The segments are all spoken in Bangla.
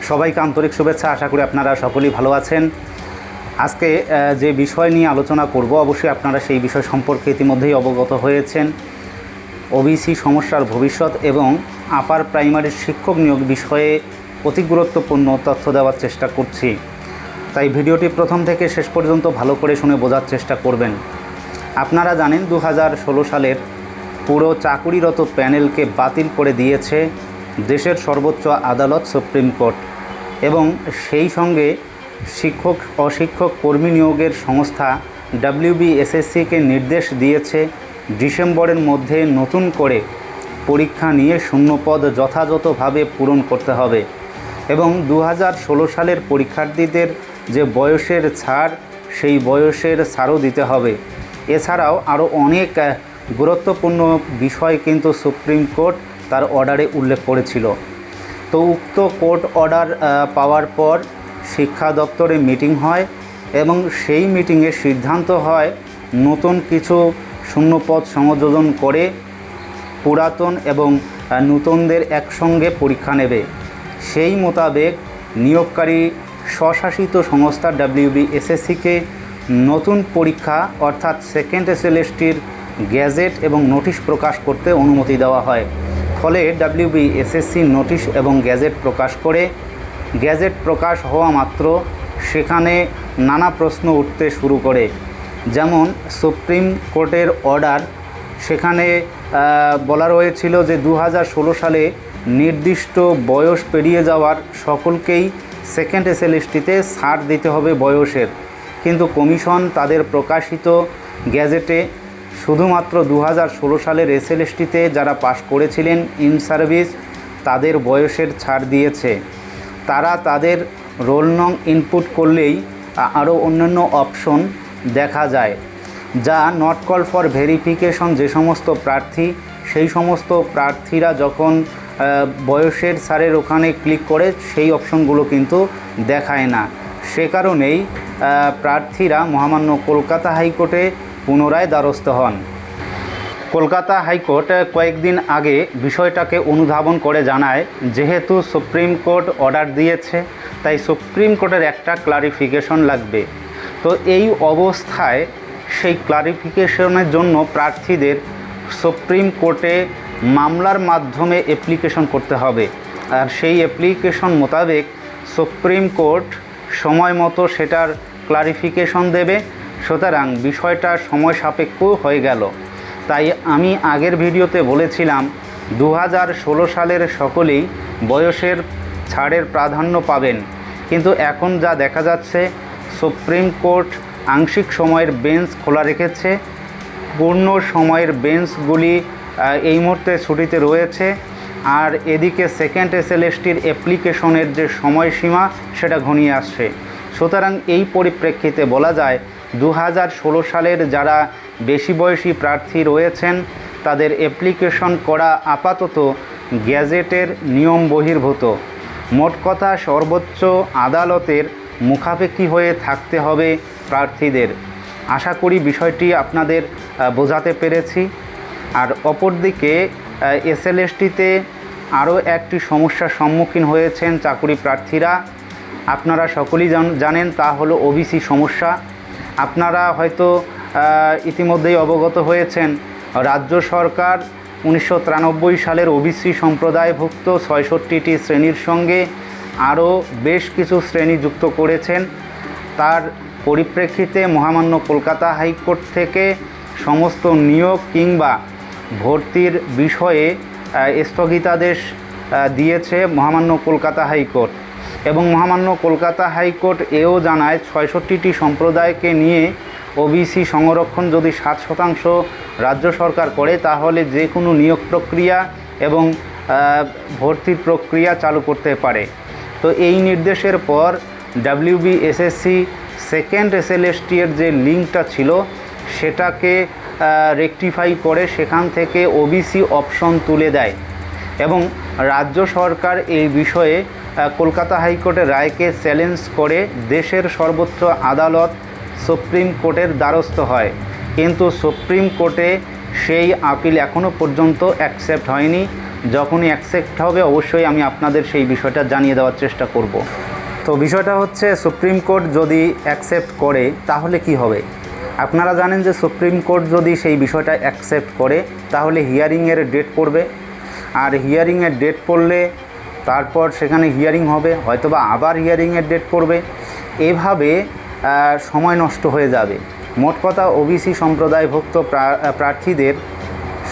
সবাইকে আন্তরিক শুভেচ্ছা। আশা করি আপনারা সকলেই ভালো আছেন। আজকে যে বিষয় নিয়ে আলোচনা করব, অবশ্যই আপনারা সেই বিষয় সম্পর্কে ইতিমধ্যেই অবগত হয়েছেন। ওবিসি সমস্যার ভবিষ্যৎ এবং আপার প্রাইমারির শিক্ষক নিয়োগ বিষয়ে অতি গুরুত্বপূর্ণ তথ্য দেওয়ার চেষ্টা করছি। তাই ভিডিওটি প্রথম থেকে শেষ পর্যন্ত ভালো করে শুনে বোঝার চেষ্টা করবেন। আপনারা জানেন 2016 সালের পুরো চাকুরিরত প্যানেলকে বাতিল করে দিয়েছে দেশের সর্বোচ্চ আদালত সুপ্রিম কোর্ট, এবং সেই সঙ্গে শিক্ষক অশিক্ষক কর্মী নিয়োগের সংস্থা WBSSCকে নির্দেশ দিয়েছে ডিসেম্বরের মধ্যে নতুন করে পরীক্ষা নিয়ে শূন্যপদ যথাযথভাবে পূরণ করতে হবে এবং 2016 সালের পরীক্ষার্থীদের যে বয়সের ছাড়, সেই বয়সের ছাড়ও দিতে হবে। এছাড়াও আরও অনেক গুরুত্বপূর্ণ বিষয় কিন্তু সুপ্রিম কোর্ট তার অর্ডারে উল্লেখ করেছিল। তো উক্ত কোর্ট অর্ডার পাওয়ার পর শিক্ষা দপ্তরে মিটিং হয় এবং সেই মিটিংয়ে সিদ্ধান্ত হয় নতুন কিছু শূন্যপদ সংযোজন করে পুরাতন এবং নূতনদের একসঙ্গে পরীক্ষা নেবে। সেই মোতাবেক নিয়োগকারী স্বশাসিত সংস্থা WBSSCকে নতুন পরীক্ষা অর্থাৎ সেকেন্ড SLSTর গ্যাজেট এবং নোটিশ প্রকাশ করতে অনুমতি দেওয়া হয়। ফলে WBSSC নোটিশ এবং গ্যাজেট প্রকাশ করে। গ্যাজেট প্রকাশ হওয়া মাত্র সেখানে নানা প্রশ্ন উঠতে শুরু করে, যেমন সুপ্রিম কোর্টের অর্ডার, সেখানে বলা রয়েছিল যে 2016 সালে নির্দিষ্ট বয়স পেরিয়ে যাওয়ার সকলকেই সেকেন্ড SLSTতে ছাড় দিতে হবে বয়সের, কিন্তু কমিশন তাদের প্রকাশিত গ্যাজেটে শুধুমাত্র 2016 সালের SLSTতে যারা পাশ করেছিলেন ইন সার্ভিস তাদের বয়সের ছাড় দিয়েছে। তারা তাদের রোল নং ইনপুট করলেই আরও অন্যান্য অপশন দেখা যায়, যা নট কল ফর ভেরিফিকেশন। যে সমস্ত প্রার্থী, সেই সমস্ত প্রার্থীরা যখন বয়সের ছাড়ের ওখানে ক্লিক করে সেই অপশনগুলো কিন্তু দেখায় না। সে কারণেই প্রার্থীরা মহামান্য কলকাতা হাইকোর্টে পুনরায় দ্বারস্থ হন। কলকাতা হাইকোর্ট কয়েকদিন আগে বিষয়টাকে অনুধাবন করে জানায়, যেহেতু সুপ্রিম কোর্ট অর্ডার দিয়েছে তাই সুপ্রিম কোর্টের একটা ক্লারিফিকেশন লাগবে। তো এই অবস্থায় সেই ক্লারিফিকেশনের জন্য প্রার্থীদের সুপ্রিম কোর্টে মামলার মাধ্যমে অ্যাপ্লিকেশন করতে হবে, আর সেই অ্যাপ্লিকেশন মোতাবেক সুপ্রিম কোর্ট সময় মতো সেটার ক্লারিফিকেশন দেবে। সুতরাং বিষয়টা সময় সাপেক্ষ হয়ে গেল। তাই আমি আগের ভিডিওতে বলেছিলাম 2016 সালের সকলেই বয়সের ছাড়ের প্রাধান্য পাবেন, কিন্তু এখন যা দেখা যাচ্ছে সুপ্রিম কোর্ট আংশিক সময়ের বেঞ্চ খোলা রেখেছে, পূর্ণ সময়ের বেঞ্চগুলি এই মুহূর্তে ছুটিতে রয়েছে, আর এদিকে সেকেন্ড SLSTর অ্যাপ্লিকেশনের যে সময়সীমা সেটা ঘনিয়ে আসছে। সুতরাং এই পরিপ্রেক্ষিতে বলা যায় 2016 সালের যারা বেশি বয়সী প্রার্থী রয়েছেন তাদের অ্যাপ্লিকেশন করা আপাতত গ্যাজেটের নিয়ম বহির্ভূত। মোট কথা সর্বোচ্চ আদালতের মুখাপেক্ষী হয়ে থাকতে হবে প্রার্থীদের। আশা করি বিষয়টি আপনাদের বোঝাতে পেরেছি। আর অপরদিকে SLSTতে আরও একটি সমস্যার সম্মুখীন হয়েছেন চাকুরি প্রার্থীরা। আপনারা সকলেই জানেন, তা হলো ওবিসি সমস্যা। আপনারা হয়তো ইতিমধ্যেই অবগত হয়েছেন, রাজ্য সরকার 1993 সালের ওবিসি সম্প্রদায়ভুক্ত 66টি শ্রেণীর সঙ্গে আরও বেশ কিছু শ্রেণী যুক্ত করেছেন। তার পরিপ্রেক্ষিতে মহামান্য কলকাতা হাইকোর্ট থেকে সমস্ত নিয়োগ কিংবা ভর্তির বিষয়ে স্থগিতাদেশ দিয়েছে মহামান্য কলকাতা হাইকোর্ট। এবং মহামান্য কলকাতা হাইকোর্ট এও জানায় 66টি সম্প্রদায়কে নিয়ে ওবিসি সংরক্ষণ যদি 7% রাজ্য সরকার করে তাহলে যে কোনো নিয়োগ প্রক্রিয়া এবং ভর্তির প্রক্রিয়া চালু করতে পারে। তো এই নির্দেশের পর WBSSC সেকেন্ড SLST এর যে লিঙ্কটা ছিল সেটাকে রেকটিফাই করে সেখান থেকে ওবিসি অপশন তুলে দেয়, এবং রাজ্য সরকার এই বিষয়ে কলকাতা হাইকোর্টের রায়কে চ্যালেঞ্জ করে দেশের সর্বোচ্চ আদালত সুপ্রিম কোর্টের দ্বারস্থ হয়। কিন্তু সুপ্রিম কোর্টে সেই আপিল এখনও পর্যন্ত অ্যাকসেপ্ট হয়নি। যখনই অ্যাকসেপ্ট হবে অবশ্যই আমি আপনাদের সেই বিষয়টা জানিয়ে দেওয়ার চেষ্টা করব। তো বিষয়টা হচ্ছে সুপ্রিম কোর্ট যদি অ্যাকসেপ্ট করে তাহলে কি হবে। আপনারা জানেন যে সুপ্রিম কোর্ট যদি সেই বিষয়টা অ্যাকসেপ্ট করে তাহলে হিয়ারিংয়ের ডেট পড়বে, আর হিয়ারিংয়ের ডেট পড়লে তারপর সেখানে হিয়ারিং হবে, হয়তোবা আবার হিয়ারিংয়ের ডেট পড়বে, এভাবে সময় নষ্ট হয়ে যাবে। মোট কথা ওবিসি সম্প্রদায়ভুক্ত প্রার্থীদের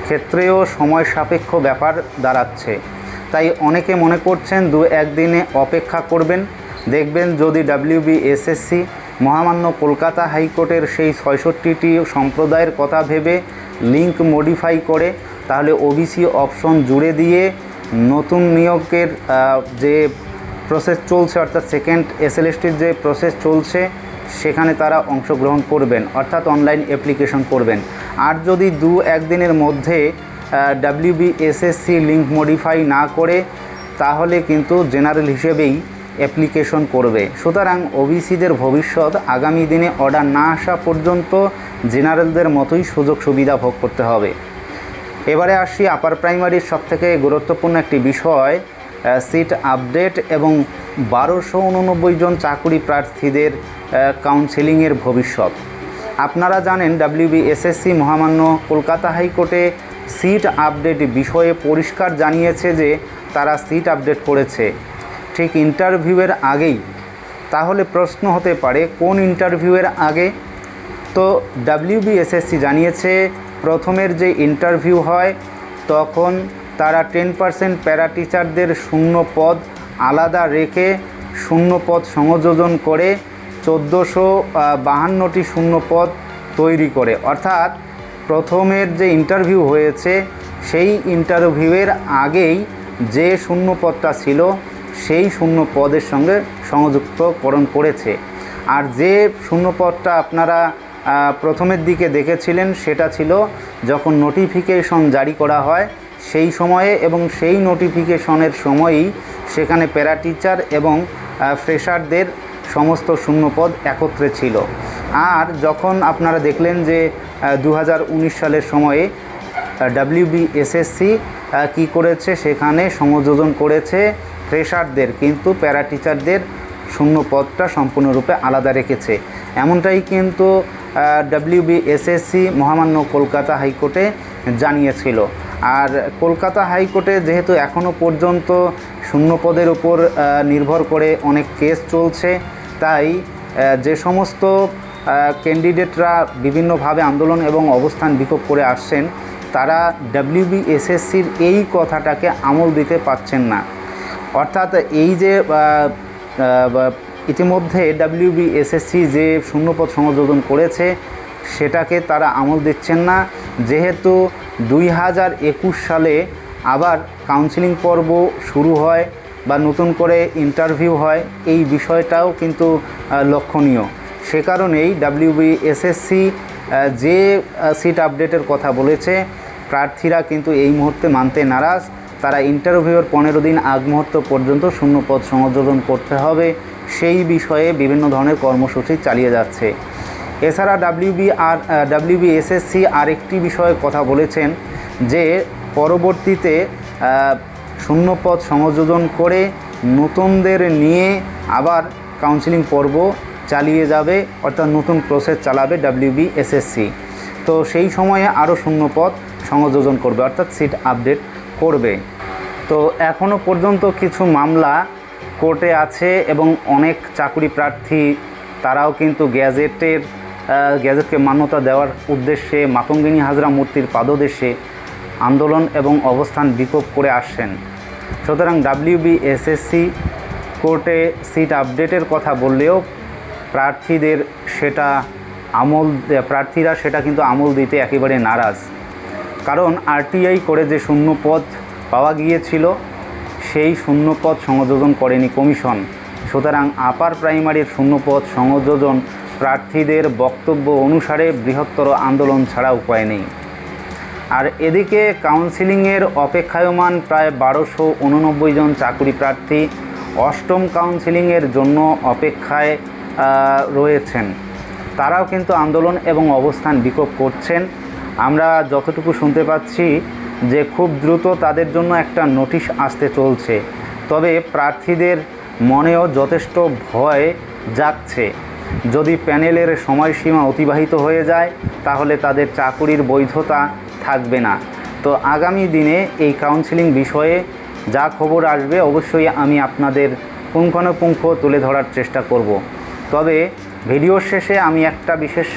ক্ষেত্রেও সময় সাপেক্ষ ব্যাপার দাঁড়াচ্ছে। তাই অনেকে মনে করছেন 2-1 দিনে অপেক্ষা করবেন, দেখবেন যদি WBSSC মহামান্য কলকাতা হাইকোর্টের সেই 66টি সম্প্রদায়ের কথা ভেবে লিঙ্ক মডিফাই করে তাহলে ওবিসি অপশন জুড়ে দিয়ে নতুন নিয়োগের যে প্রসেস চলছে অর্থাৎ সেকেন্ড SLSTর যে প্রসেস চলছে সেখানে তারা অংশগ্রহণ করবেন, অর্থাৎ অনলাইন অ্যাপ্লিকেশন করবেন। আর যদি 2-1 দিনের মধ্যে WBSSC লিঙ্ক মডিফাই না করে তাহলে কিন্তু জেনারেল হিসেবেই অ্যাপ্লিকেশন করবে। সুতরাং ওবিসিদের ভবিষ্যৎ আগামী দিনে অর্ডার না আসা পর্যন্ত জেনারেলদের মতোই সুযোগ সুবিধা ভোগ করতে হবে। এবারে আসি আপার প্রাইমারির সবথেকে গুরুত্বপূর্ণ একটি বিষয়, সিট আপডেট এবং 1289 জন চাকুরি প্রার্থীদের কাউন্সেলিংয়ের ভবিষ্যৎ। আপনারা জানেন WBSSC মহামান্য কলকাতা হাইকোর্টে সিট আপডেট বিষয়ে পরিষ্কার জানিয়েছে যে তারা সিট আপডেট করেছে ঠিক ইন্টারভিউয়ের আগেই। তাহলে প্রশ্ন হতে পারে কোন ইন্টারভিউয়ের আগে? তো WBSSC জানিয়েছে প্রথমের যে ইন্টারভিউ হয় তখন তারা 10% প্যারা টিচারদের শূন্য পদ আলাদা রেখে শূন্য পদ সংযোজন করে 1452টি শূন্য পদ তৈরি করে, অর্থাৎ প্রথমের যে ইন্টারভিউ হয়েছে সেই ইন্টারভিউয়ের আগেই যে শূন্য পদটা ছিল সেই শূন্য পদের সঙ্গে সংযুক্তকরণ করেছে। আর যে শূন্য পদটা আপনারা প্রথমের দিকে দেখেছিলেন সেটা ছিল যখন নোটিফিকেশন জারি করা হয় সেই সময়ে, এবং সেই নোটিফিকেশনের সময়ই সেখানে প্যারা টিচার এবং ফ্রেশারদের সমস্ত শূন্যপদ একত্রে ছিল। আর যখন আপনারা দেখলেন যে 2019 সালের সময়ে WBSSC কি করেছে, সেখানে সংযোজন করেছে ফ্রেশারদের, কিন্তু প্যারা টিচারদের শূন্য পদটা সম্পূর্ণরূপে আলাদা রেখেছে। এমনটাই কিন্তু WBSSC মহামান্য কলকাতা হাইকোর্টে জানিয়েছিল। আর কলকাতা হাইকোর্টে যেহেতু এখনও পর্যন্ত শূন্য পদের উপর নির্ভর করে অনেক কেস চলছে, তাই যে সমস্ত ক্যান্ডিডেটরা বিভিন্নভাবে আন্দোলন এবং অবস্থান বিক্ষোভ করে আসছেন তারা WBSSCর এই কথাটাকে আমল দিতে পারছেন না। অর্থাৎ এই যে ইতিমধ্যে WBSSC যে শূন্যপদ সংযোজন করেছে সেটাকে তারা আমল দিচ্ছেন না, যেহেতু 2021 সালে আবার কাউন্সেলিং পর্ব শুরু হয় বা নতুন করে ইন্টারভিউ হয়, এই বিষয়টাও কিন্তু লক্ষণীয়। সে কারণেই WBSSC যে সিট আপডেটের কথা বলেছে প্রার্থীরা কিন্তু এই মুহূর্তে মানতে নারাজ। তারা ইন্টারভিউর 15 দিন আগ মুহূর্ত পর্যন্ত শূন্যপদ সংযোজন করতে হবে, সেই বিষয়ে বিভিন্ন ধরনের কর্মসূচি চালিয়ে যাচ্ছে। এছাড়া WBSSC আরেকটি বিষয়ে কথা বলেছেন যে পরবর্তীতে শূন্যপদ সংযোজন করে নতুনদের নিয়ে আবার কাউন্সেলিং পর্ব চালিয়ে যাবে, অর্থাৎ নতুন প্রসেস চালাবে WBSSC। তো সেই সময়ে আরও শূন্যপদ সংযোজন করবে, অর্থাৎ সিট আপডেট করবে। তো এখনও পর্যন্ত কিছু মামলা কোর্টে আছে এবং অনেক চাকরি প্রার্থী তারাও কিন্তু গ্যাজেটকে মান্যতা দেওয়ার উদ্দেশ্যে মাতঙ্গিনী হাজরা মূর্তির পাদদেশে আন্দোলন এবং অবস্থান বিক্ষোভ করে আসছেন। সুতরাং WBSSC কোর্টে সিট আপডেটের কথা বললেও প্রার্থীরা সেটা কিন্তু আমল দিতে একেবারে নারাজ। কারণ RTI করে যে শূন্য পদ পাওয়া গিয়েছিল সেই শূন্যপদ সংযোজন করেনি কমিশন। সুতরাং আপার প্রাইমারির শূন্যপদ সংযোজন প্রার্থীদের বক্তব্য অনুসারে বৃহত্তর আন্দোলন ছাড়া উপায় নেই। আর এদিকে কাউন্সেলিংয়ের অপেক্ষায়মান প্রায় 1289 জন চাকরি প্রার্থী অষ্টম কাউন্সেলিংয়ের জন্য অপেক্ষায় রয়েছেন। তারাও কিন্তু আন্দোলন এবং অবস্থান বিক্ষোভ করছেন। আমরা যতটুকু শুনতে পাচ্ছি যে খুব দ্রুত তাদের জন্য একটা নোটিশ আসতে চলছে। তবে প্রার্থীদের মনেও যথেষ্ট ভয় জাগছে। যদি প্যানেলের সময়সীমা অতিবাহিত হয়ে যায় তাহলে তাদের চাকুরির বৈধতা থাকবে না। তো আগামী দিনে এই কাউন্সেলিং বিষয়ে যা খবর আসবে অবশ্যই আমি আপনাদের পুঙ্খানুপুঙ্খ তুলে ধরার চেষ্টা করব। তবে ভিডিওর শেষে আমি একটা বিশেষ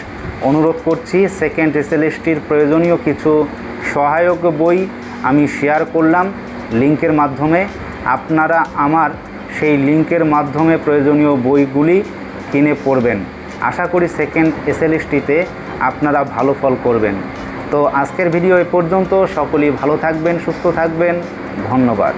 অনুরোধ করছি, সেকেন্ড এসএলএসটির প্রয়োজনীয় কিছু সহায়ক বই আমি শেয়ার করলাম লিংকের মাধ্যমে। আপনারা আমার সেই লিংকের মাধ্যমে প্রয়োজনীয় বইগুলি কিনে পড়বেন। আশা করি সেকেন্ড এসএলএসটিতে আপনারা ভালো ফল করবেন। তো আজকের ভিডিও এ পর্যন্ত। সকলেই ভালো থাকবেন, সুস্থ থাকবেন। ধন্যবাদ।